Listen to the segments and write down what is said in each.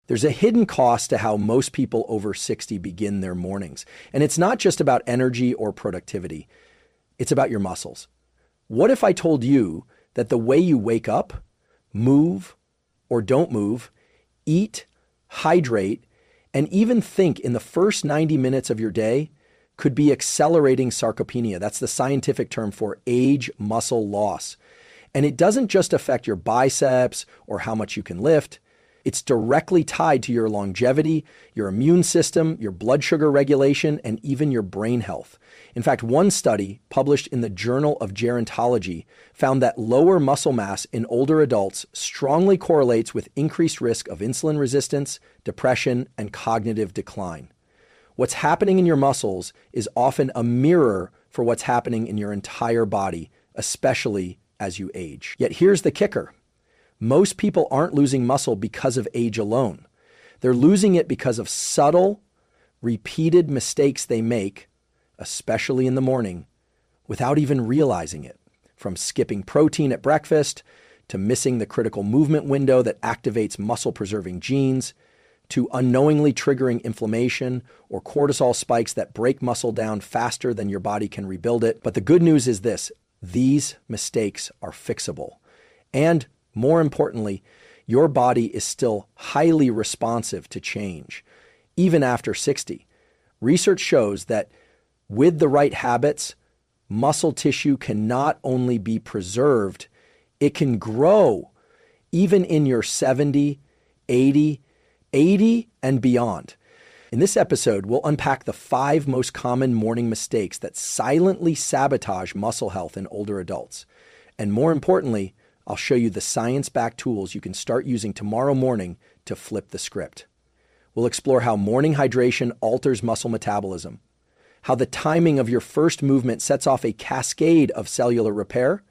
There's a hidden cost to how most people over 60 begin their mornings. And it's not just about energy or productivity. It's about your muscles. What if I told you that the way you wake up, move, or don't move, eat, hydrate, and even think in the first 90 minutes of your day could be accelerating sarcopenia? That's the scientific term for age muscle loss. And it doesn't just affect your biceps or how much you can lift. It's directly tied to your longevity, your immune system, your blood sugar regulation, and even your brain health. In fact, one study published in the Journal of Gerontology found that lower muscle mass in older adults strongly correlates with increased risk of insulin resistance, depression, and cognitive decline. What's happening in your muscles is often a mirror for what's happening in your entire body, especially as you age. Yet here's the kicker. Most people aren't losing muscle because of age alone. They're losing it because of subtle, repeated mistakes they make, especially in the morning, without even realizing it. From skipping protein at breakfast, to missing the critical movement window that activates muscle-preserving genes, to unknowingly triggering inflammation or cortisol spikes that break muscle down faster than your body can rebuild it. But the good news is this: these mistakes are fixable. And more importantly, your body is still highly responsive to change, even after 60. Research shows that with the right habits, muscle tissue can not only be preserved, it can grow even in your 70, 80 and beyond. In this episode, we'll unpack the 5 most common morning mistakes that silently sabotage muscle health in older adults. And more importantly, I'll show you the science-backed tools you can start using tomorrow morning to flip the script. We'll explore how morning hydration alters muscle metabolism, how the timing of your first movement sets off a cascade of cellular repair,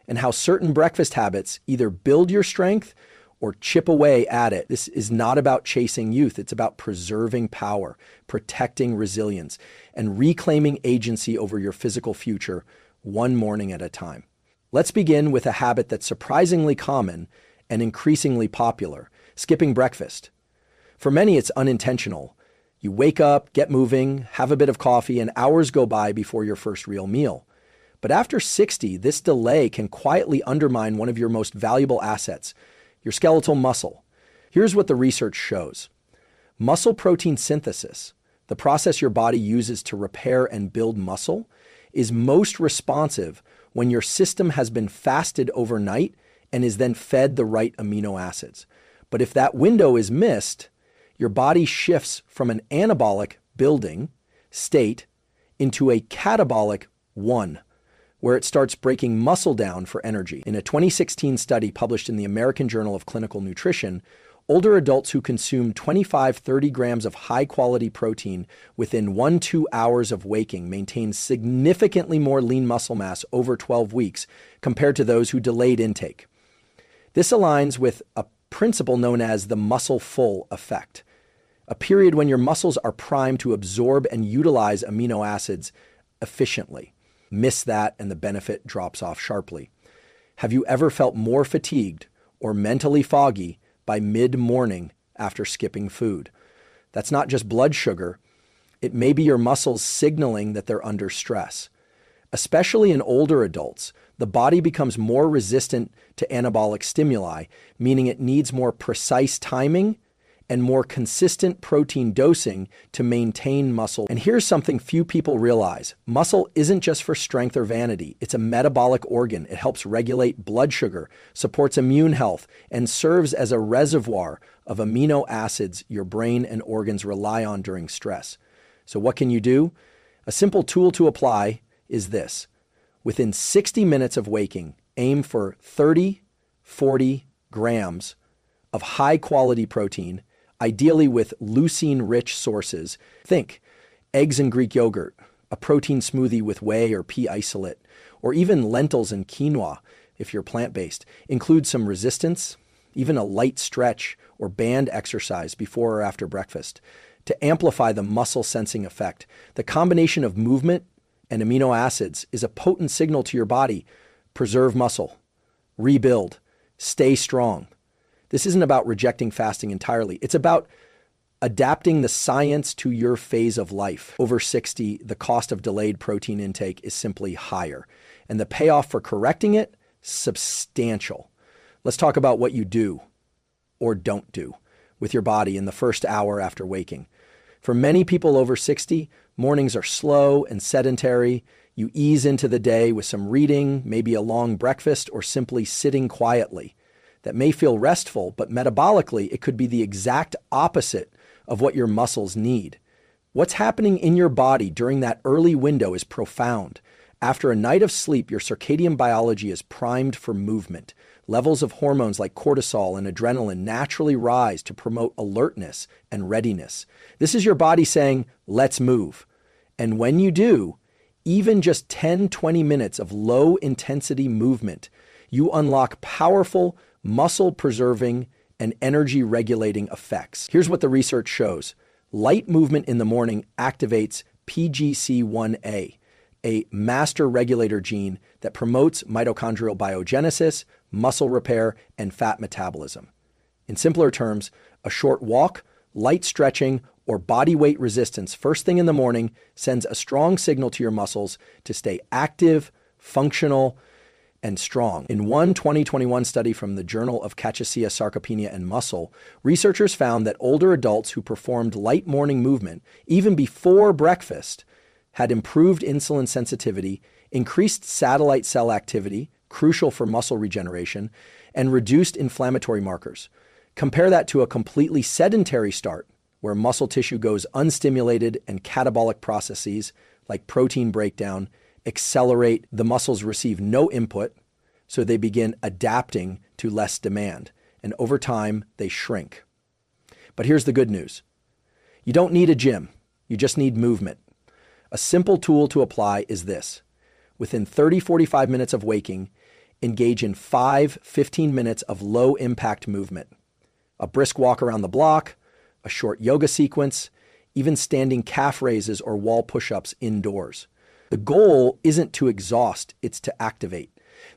and how certain breakfast habits either build your strength or chip away at it. This is not about chasing youth. It's about preserving power, protecting resilience, and reclaiming agency over your physical future one morning at a time. Let's begin with a habit that's surprisingly common and increasingly popular: skipping breakfast. For many, it's unintentional. You wake up, get moving, have a bit of coffee, and hours go by before your first real meal. But after 60, this delay can quietly undermine one of your most valuable assets, your skeletal muscle. Here's what the research shows. Muscle protein synthesis, the process your body uses to repair and build muscle, is most responsive when your system has been fasted overnight and is then fed the right amino acids. But if that window is missed, your body shifts from an anabolic building state into a catabolic one, where it starts breaking muscle down for energy. In a 2016 study published in the American Journal of Clinical Nutrition, older adults who consume 25-30 grams of high-quality protein within 1-2 hours of waking maintain significantly more lean muscle mass over 12 weeks compared to those who delayed intake. This aligns with a principle known as the muscle full effect, a period when your muscles are primed to absorb and utilize amino acids efficiently. Miss that and the benefit drops off sharply. Have you ever felt more fatigued or mentally foggy by mid-morning after skipping food? That's not just blood sugar. It may be your muscles signaling that they're under stress. Especially in older adults, the body becomes more resistant to anabolic stimuli, meaning it needs more precise timing and more consistent protein dosing to maintain muscle. And here's something few people realize. Muscle isn't just for strength or vanity. It's a metabolic organ. It helps regulate blood sugar, supports immune health, and serves as a reservoir of amino acids your brain and organs rely on during stress. So what can you do? A simple tool to apply is this. Within 60 minutes of waking, aim for 30-40 grams of high-quality protein, ideally with leucine-rich sources. Think eggs and Greek yogurt, a protein smoothie with whey or pea isolate, or even lentils and quinoa if you're plant-based. Include some resistance, even a light stretch or band exercise before or after breakfast to amplify the muscle sensing effect. The combination of movement and amino acids is a potent signal to your body: preserve muscle, rebuild, stay strong. This isn't about rejecting fasting entirely. It's about adapting the science to your phase of life. Over 60, the cost of delayed protein intake is simply higher, and the payoff for correcting it, substantial. Let's talk about what you do or don't do with your body in the first hour after waking. For many people over 60, mornings are slow and sedentary. You ease into the day with some reading, maybe a long breakfast, or simply sitting quietly. That may feel restful, but metabolically, it could be the exact opposite of what your muscles need. What's happening in your body during that early window is profound. After a night of sleep, your circadian biology is primed for movement. Levels of hormones like cortisol and adrenaline naturally rise to promote alertness and readiness. This is your body saying, let's move. And when you do, even just 10-20 minutes of low-intensity movement, you unlock powerful, muscle-preserving, and energy-regulating effects. Here's what the research shows. Light movement in the morning activates PGC1A, a master regulator gene that promotes mitochondrial biogenesis, muscle repair, and fat metabolism. In simpler terms, a short walk, light stretching, or body weight resistance first thing in the morning sends a strong signal to your muscles to stay active, functional, and strong. In one 2021 study from the Journal of Cachexia, Sarcopenia, and Muscle, researchers found that older adults who performed light morning movement, even before breakfast, had improved insulin sensitivity, increased satellite cell activity, crucial for muscle regeneration, and reduced inflammatory markers. Compare that to a completely sedentary start, where muscle tissue goes unstimulated and catabolic processes like protein breakdown accelerate. The muscles receive no input, so they begin adapting to less demand, and over time, they shrink. But here's the good news. You don't need a gym. You just need movement. A simple tool to apply is this. Within 30-45 minutes of waking, engage in 5-15 minutes of low-impact movement. A brisk walk around the block, a short yoga sequence, even standing calf raises or wall push-ups indoors. The goal isn't to exhaust, it's to activate.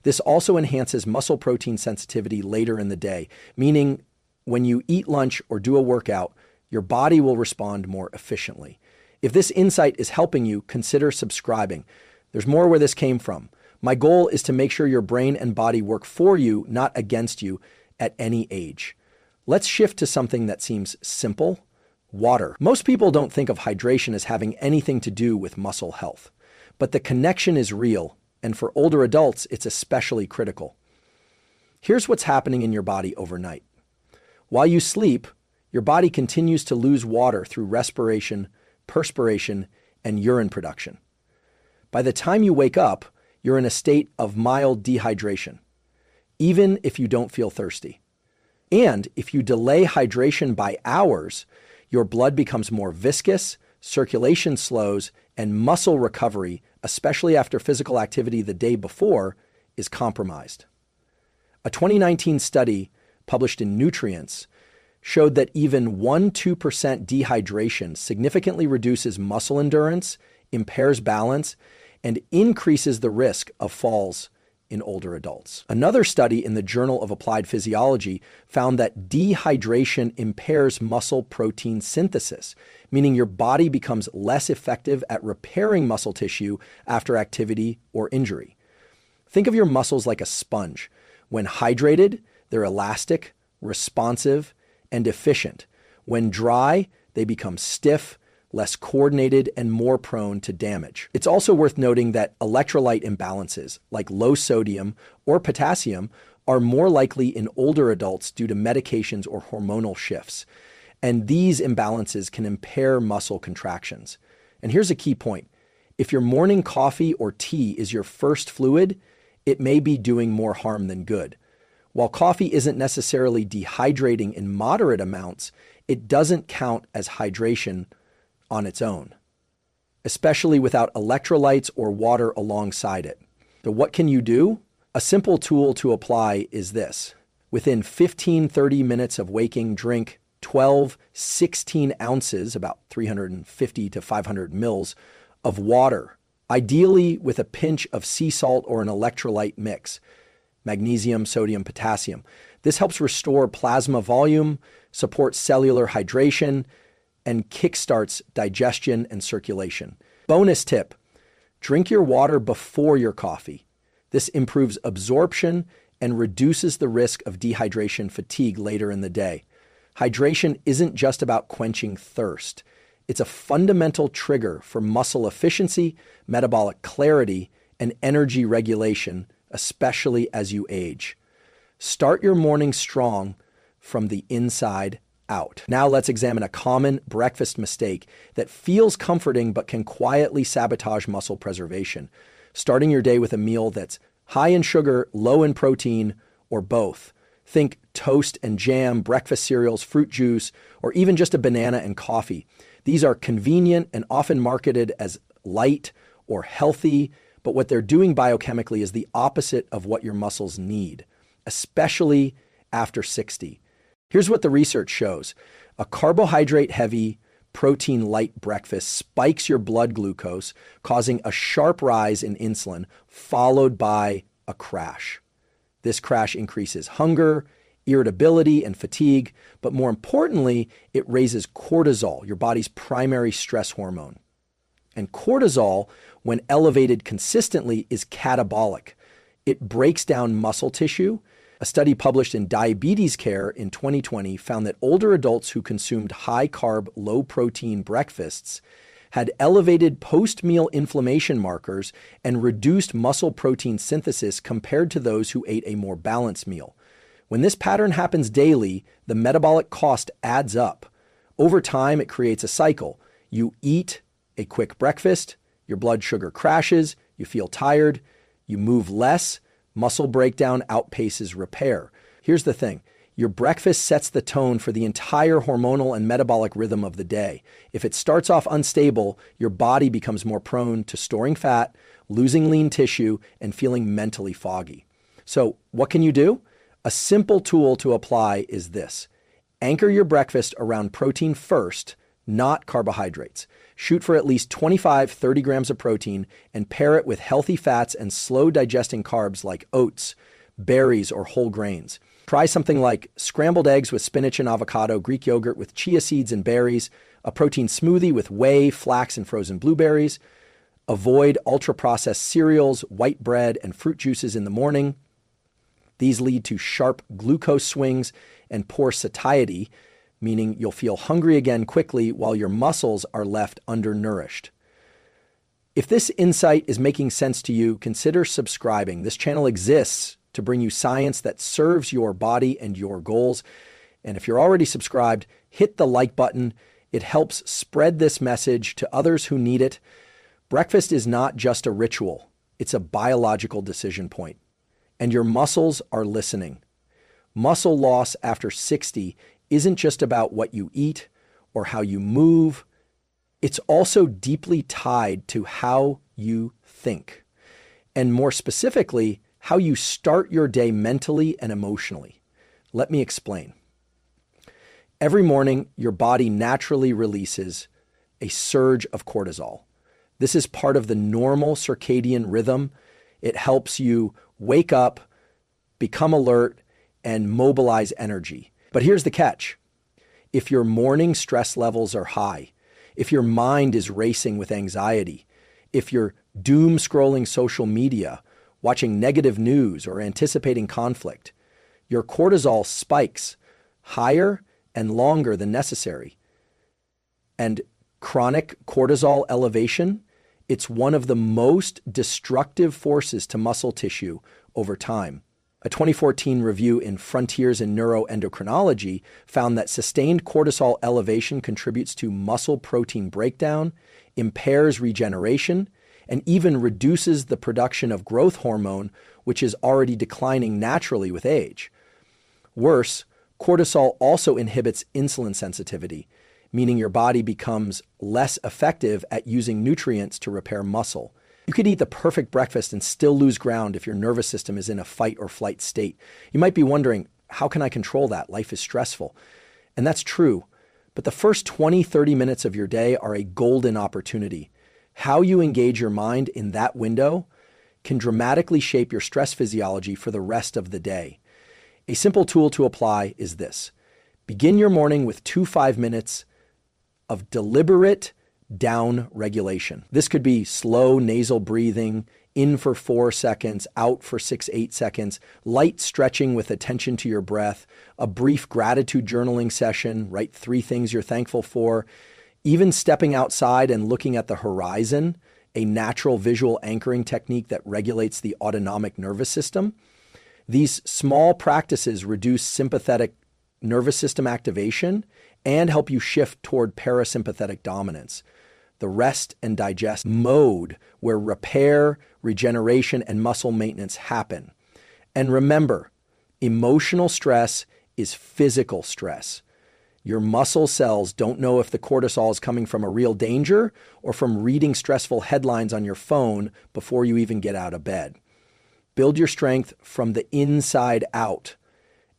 This also enhances muscle protein sensitivity later in the day, meaning when you eat lunch or do a workout, your body will respond more efficiently. If this insight is helping you, consider subscribing. There's more where this came from. My goal is to make sure your brain and body work for you, not against you, at any age. Let's shift to something that seems simple: water. Most people don't think of hydration as having anything to do with muscle health, but the connection is real, and for older adults, it's especially critical. Here's what's happening in your body overnight. While you sleep, your body continues to lose water through respiration, perspiration, and urine production. By the time you wake up, you're in a state of mild dehydration, even if you don't feel thirsty. And if you delay hydration by hours, your blood becomes more viscous, circulation slows, and muscle recovery, especially after physical activity the day before, is compromised. A 2019 study published in Neuroscience showed that even 1-2% dehydration significantly reduces muscle endurance, impairs balance, and increases the risk of falls in older adults. Another study in the Journal of Applied Physiology found that dehydration impairs muscle protein synthesis, meaning your body becomes less effective at repairing muscle tissue after activity or injury. Think of your muscles like a sponge. When hydrated, they're elastic, responsive, and efficient. When dry, they become stiff, less coordinated, and more prone to damage. It's also worth noting that electrolyte imbalances, like low sodium or potassium, are more likely in older adults due to medications or hormonal shifts. And these imbalances can impair muscle contractions. And here's a key point. If your morning coffee or tea is your first fluid, it may be doing more harm than good. While coffee isn't necessarily dehydrating in moderate amounts, it doesn't count as hydration on its own, especially without electrolytes or water alongside it. So what can you do? A simple tool to apply is this. Within 15-30 minutes of waking, drink 12-16 ounces, about 350 to 500 mils, of water, ideally with a pinch of sea salt or an electrolyte mix, magnesium, sodium, potassium. This helps restore plasma volume, supports cellular hydration, and kickstarts digestion and circulation. Bonus tip, drink your water before your coffee. This improves absorption and reduces the risk of dehydration fatigue later in the day. Hydration isn't just about quenching thirst. It's a fundamental trigger for muscle efficiency, metabolic clarity, and energy regulation, especially as you age. Start your morning strong from the inside out. Now let's examine a common breakfast mistake that feels comforting but can quietly sabotage muscle preservation. Starting your day with a meal that's high in sugar, low in protein, or both. Think toast and jam, breakfast cereals, fruit juice, or even just a banana and coffee. These are convenient and often marketed as light or healthy, but what they're doing biochemically is the opposite of what your muscles need, especially after 60. Here's what the research shows. A carbohydrate-heavy, protein-light breakfast spikes your blood glucose, causing a sharp rise in insulin, followed by a crash. This crash increases hunger, irritability, and fatigue, but more importantly, it raises cortisol, your body's primary stress hormone. And cortisol, when elevated consistently, is catabolic. It breaks down muscle tissue. A study published in Diabetes Care in 2020 found that older adults who consumed high-carb, low-protein breakfasts had elevated post-meal inflammation markers and reduced muscle protein synthesis compared to those who ate a more balanced meal. When this pattern happens daily, the metabolic cost adds up. Over time, it creates a cycle. You eat a quick breakfast, your blood sugar crashes, you feel tired, you move less, muscle breakdown outpaces repair. Here's the thing. Your breakfast sets the tone for the entire hormonal and metabolic rhythm of the day. If it starts off unstable, your body becomes more prone to storing fat, losing lean tissue, and feeling mentally foggy. So what can you do? A simple tool to apply is this. Anchor your breakfast around protein first, not carbohydrates. Shoot for at least 25-30 grams of protein and pair it with healthy fats and slow digesting carbs like oats, berries, or whole grains. Try something like scrambled eggs with spinach and avocado, Greek yogurt with chia seeds and berries, a protein smoothie with whey, flax, and frozen blueberries. Avoid ultra-processed cereals, white bread, and fruit juices in the morning. These lead to sharp glucose swings and poor satiety, meaning you'll feel hungry again quickly while your muscles are left undernourished. If this insight is making sense to you, consider subscribing. This channel exists to bring you science that serves your body and your goals. And if you're already subscribed, hit the like button. It helps spread this message to others who need it. Breakfast is not just a ritual. It's a biological decision point. And your muscles are listening. Muscle loss after 60 isn't just about what you eat or how you move. It's also deeply tied to how you think. And more specifically, how you start your day mentally and emotionally. Let me explain. Every morning, your body naturally releases a surge of cortisol. This is part of the normal circadian rhythm. It helps you wake up, become alert, and mobilize energy. But here's the catch. If your morning stress levels are high, if your mind is racing with anxiety, if you're doom scrolling social media, watching negative news, or anticipating conflict, your cortisol spikes higher and longer than necessary. And chronic cortisol elevation, it's one of the most destructive forces to muscle tissue over time. A 2014 review in Frontiers in Neuroendocrinology found that sustained cortisol elevation contributes to muscle protein breakdown, impairs regeneration, and even reduces the production of growth hormone, which is already declining naturally with age. Worse, cortisol also inhibits insulin sensitivity, meaning your body becomes less effective at using nutrients to repair muscle. You could eat the perfect breakfast and still lose ground if your nervous system is in a fight or flight state. You might be wondering, how can I control that? Life is stressful. And that's true. But the first 20-30 minutes of your day are a golden opportunity. How you engage your mind in that window can dramatically shape your stress physiology for the rest of the day. A simple tool to apply is this. Begin your morning with 5 minutes of deliberate down regulation. This could be slow nasal breathing, in for 4 seconds, out for 6-8 seconds, light stretching with attention to your breath, a brief gratitude journaling session, write 3 things you're thankful for, even stepping outside and looking at the horizon, a natural visual anchoring technique that regulates the autonomic nervous system. These small practices reduce sympathetic nervous system activation and help you shift toward parasympathetic dominance, the rest and digest mode where repair, regeneration, and muscle maintenance happen. And remember, emotional stress is physical stress. Your muscle cells don't know if the cortisol is coming from a real danger or from reading stressful headlines on your phone before you even get out of bed. Build your strength from the inside out,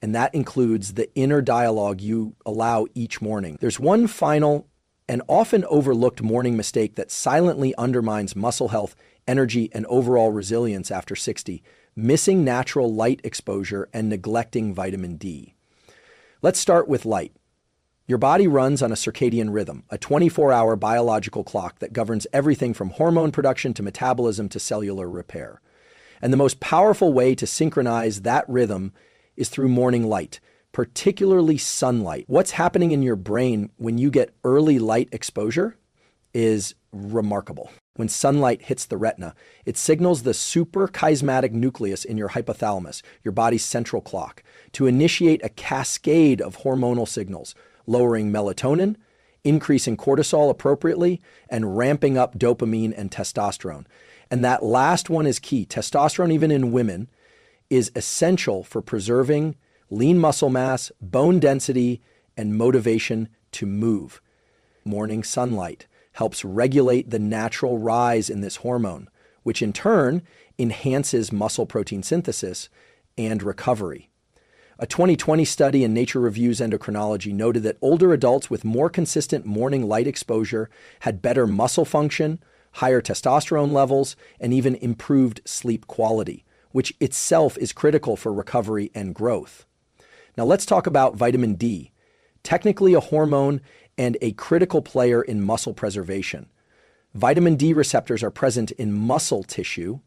and that includes the inner dialogue you allow each morning. There's one final and often overlooked morning mistake that silently undermines muscle health, energy, and overall resilience after 60, missing natural light exposure and neglecting vitamin D. Let's start with light. Your body runs on a circadian rhythm, a 24-hour biological clock that governs everything from hormone production to metabolism to cellular repair. And the most powerful way to synchronize that rhythm is through morning light, particularly sunlight. What's happening in your brain when you get early light exposure is remarkable. When sunlight hits the retina, it signals the suprachiasmatic nucleus in your hypothalamus, your body's central clock, to initiate a cascade of hormonal signals, lowering melatonin, increasing cortisol appropriately, and ramping up dopamine and testosterone. And that last one is key. Testosterone, even in women, is essential for preserving lean muscle mass, bone density, and motivation to move. Morning sunlight helps regulate the natural rise in this hormone, which in turn enhances muscle protein synthesis and recovery. A 2020 study in Nature Reviews Endocrinology noted that older adults with more consistent morning light exposure had better muscle function, higher testosterone levels, and even improved sleep quality, which itself is critical for recovery and growth. Now let's talk about vitamin D, technically a hormone and a critical player in muscle preservation. Vitamin D receptors are present in muscle tissue,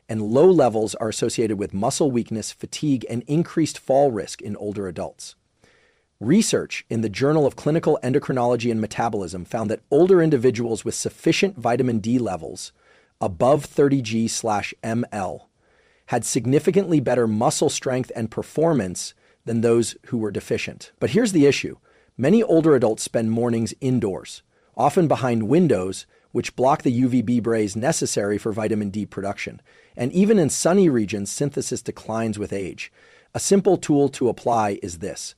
and low levels are associated with muscle weakness, fatigue, and increased fall risk in older adults. Research in the Journal of Clinical Endocrinology and Metabolism found that older individuals with sufficient vitamin D levels above 30 g/ml had significantly better muscle strength and performance than those who were deficient. But here's the issue. Many older adults spend mornings indoors, often behind windows, which block the UVB rays necessary for vitamin D production. And even in sunny regions, synthesis declines with age. A simple tool to apply is this.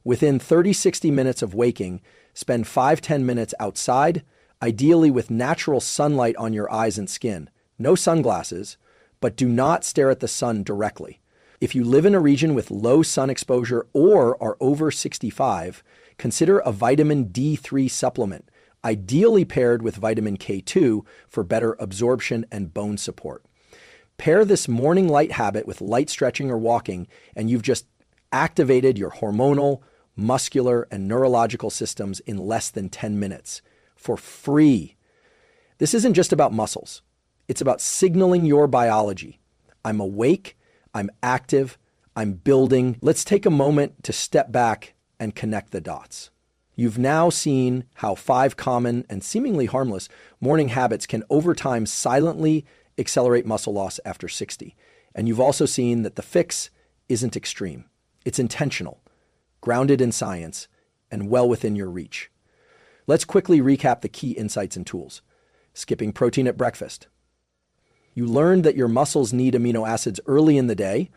Within 30-60 minutes of waking, spend 5-10 minutes outside, ideally with natural sunlight on your eyes and skin. No sunglasses, but do not stare at the sun directly. If you live in a region with low sun exposure or are over 65, consider a vitamin D3 supplement, ideally paired with vitamin K2 for better absorption and bone support. Pair this morning light habit with light stretching or walking, and you've just activated your hormonal, muscular, and neurological systems in less than 10 minutes for free. This isn't just about muscles. It's about signaling your biology. I'm awake, I'm active, I'm building. Let's take a moment to step back and connect the dots. You've now seen how 5 common and seemingly harmless morning habits can over time silently accelerate muscle loss after 60. And you've also seen that the fix isn't extreme. It's intentional, grounded in science, and well within your reach. Let's quickly recap the key insights and tools. Skipping protein at breakfast. You learned that your muscles need amino acids early in the day,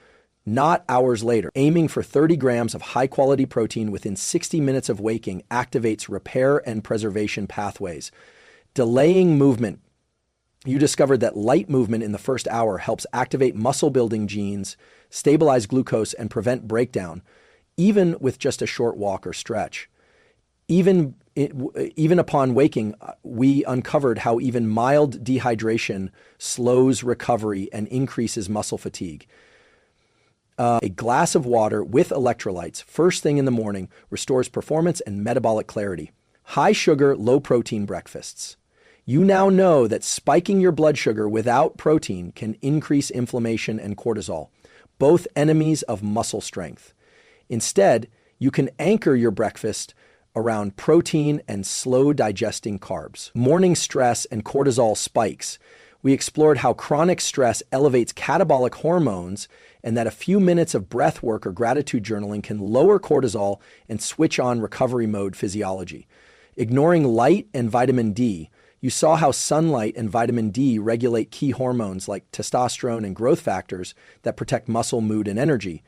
not hours later. Aiming for 30 grams of high-quality protein within 60 minutes of waking activates repair and preservation pathways. Delaying movement. You discovered that light movement in the first hour helps activate muscle-building genes, stabilize glucose, and prevent breakdown, even with just a short walk or stretch. Even upon waking, we uncovered how even mild dehydration slows recovery and increases muscle fatigue. A glass of water with electrolytes first thing in the morning restores performance and metabolic clarity. High sugar, low protein breakfasts. You now know that spiking your blood sugar without protein can increase inflammation and cortisol, both enemies of muscle strength. Instead, you can anchor your breakfast around protein and slow digesting carbs. Morning stress and cortisol spikes. We explored how chronic stress elevates catabolic hormones and that a few minutes of breath work or gratitude journaling can lower cortisol and switch on recovery mode physiology. Ignoring light and vitamin D, you saw how sunlight and vitamin D regulate key hormones like testosterone and growth factors that protect muscle, mood, and energy.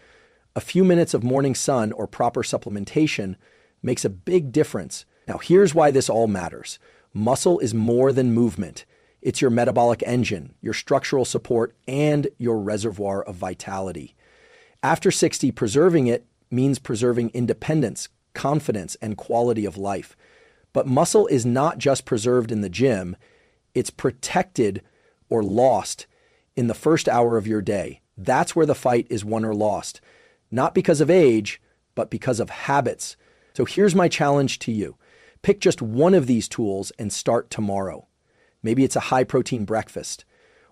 A few minutes of morning sun or proper supplementation makes a big difference. Now, here's why this all matters. Muscle is more than movement. It's your metabolic engine, your structural support, and your reservoir of vitality. After 60, preserving it means preserving independence, confidence, and quality of life. But muscle is not just preserved in the gym, it's protected or lost in the first hour of your day. That's where the fight is won or lost, not because of age, but because of habits. So here's my challenge to you. Pick just one of these tools and start tomorrow. Maybe it's a high-protein breakfast,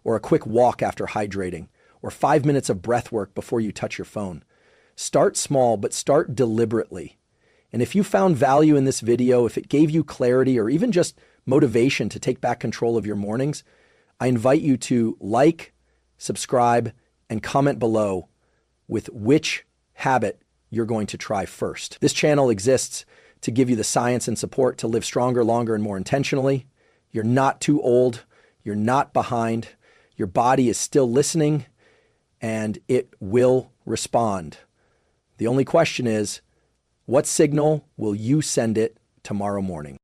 or a quick walk after hydrating, or 5 minutes of breath work before you touch your phone. Start small, but start deliberately. And if you found value in this video, if it gave you clarity or even just motivation to take back control of your mornings, I invite you to like, subscribe, and comment below with which habit you're going to try first. This channel exists to give you the science and support to live stronger, longer, and more intentionally. You're not too old. You're not behind. Your body is still listening, and it will respond. The only question is, what signal will you send it tomorrow morning?